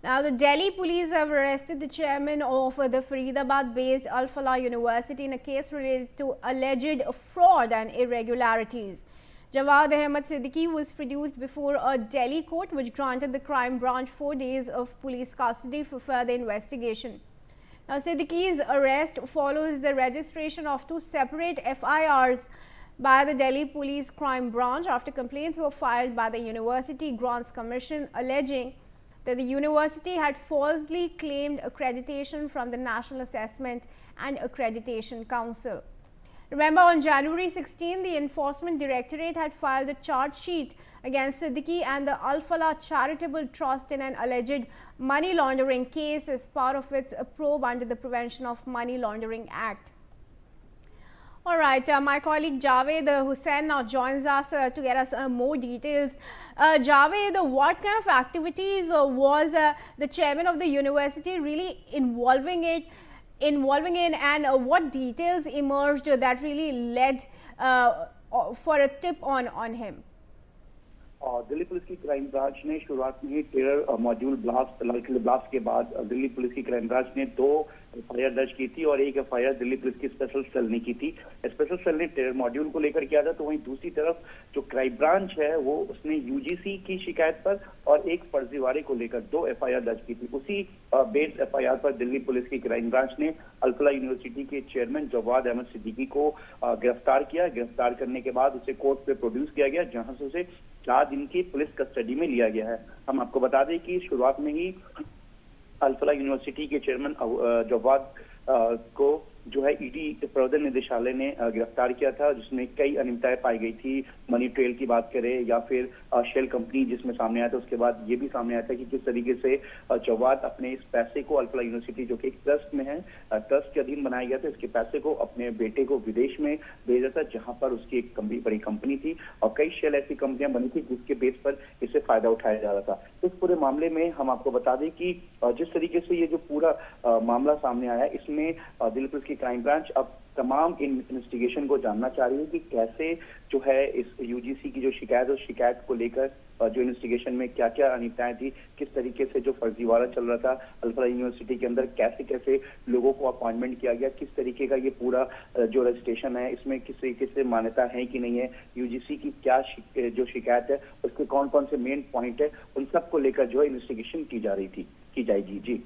Now, the Delhi police have arrested the chairman of the Faridabad-based Al Falah University in a case related to alleged fraud and irregularities. Jawad Ahmed Siddiqui was produced before a Delhi court which granted the crime branch 4 days of police custody for further investigation. Now, Siddiqui's arrest follows the registration of 2 separate FIRs by the Delhi Police Crime Branch after complaints were filed by the University Grants Commission alleging that the university had falsely claimed accreditation from the National Assessment and Accreditation Council. Remember, on January 16, the Enforcement Directorate had filed a charge sheet against Siddiqui and the Al Falah Charitable Trust in an alleged money laundering case as part of its probe under the Prevention of Money Laundering Act. All right, my colleague Javed Hussain now joins us to get us more details. Javed, what kind of activities was the chairman of the university really involving in, and what details emerged that really led for a tip on him? Delhi police की crime branch ने शुरुआत में ही terror module blast, लाल किले blast के बाद Delhi police की crime branch ने 2 FIR दर्ज की थी और एक एफआईआर दिल्ली पुलिस की स्पेशल सेल ने की थी। स्पेशल सेल ने टेरर मॉड्यूल को लेकर किया था, तो वहीं दूसरी तरफ जो क्राइम ब्रांच है वो उसने यूजीसी की शिकायत पर और एक फर्जीवाड़े को लेकर 2 एफआईआर दर्ज की थी। उसी बेस एफआईआर पर दिल्ली पुलिस की क्राइम ब्रांच ने अल फलाह यूनिवर्सिटी के चेयरमैन जवाद अहमद सिद्दीकी को गिरफ्तार किया। गिरफ्तार करने के बाद उसे कोर्ट पे प्रोड्यूस किया गया, जहां से उसे 4 दिन की पुलिस कस्टडी में लिया गया है। हम आपको बता दें कि शुरुआत में ही अल फलाह यूनिवर्सिटी के चेयरमैन जवाद को जो है ईडी प्रवर्तन निदेशालय ने गिरफ्तार किया था, जिसमें कई अनियमितताएं पाई गई थी। मनी ट्रेल की बात करें या फिर शेल कंपनी जिसमें सामने आया था, उसके बाद ये भी सामने आया था कि किस तरीके से जवाद अपने इस पैसे को, अल फलाह यूनिवर्सिटी जो कि एक ट्रस्ट में है, ट्रस्ट के अधीन बनाया गया था, इसके पैसे को अपने बेटे को विदेश में भेजा था, जहां पर उसकी एक बड़ी कंपनी थी और कई शेल ऐसी कंपनियां बनी थी जिसके बेस पर इससे फायदा उठाया जा रहा था। इस पूरे मामले में हम आपको बता दें कि जिस तरीके से ये जो पूरा मामला सामने आया, इसमें दिल्ली पुलिस की क्राइम ब्रांच अब तमाम इन्वेस्टिगेशन को जानना चाह रही है कि कैसे जो है इस यूजीसी की जो शिकायत है, उस शिकायत को लेकर जो इन्वेस्टिगेशन में क्या क्या अनियमितताएं थी, किस तरीके से जो फर्जीवाड़ा चल रहा था अल फलाह यूनिवर्सिटी के अंदर, कैसे कैसे लोगों को अपॉइंटमेंट किया गया, किस तरीके का ये पूरा जो रजिस्ट्रेशन है इसमें किस तरीके से मान्यता है कि नहीं है, यूजीसी की क्या जो शिकायत है उसके कौन कौन से मेन पॉइंट है, उन सब को लेकर जो है इन्वेस्टिगेशन की जाएगी। जी।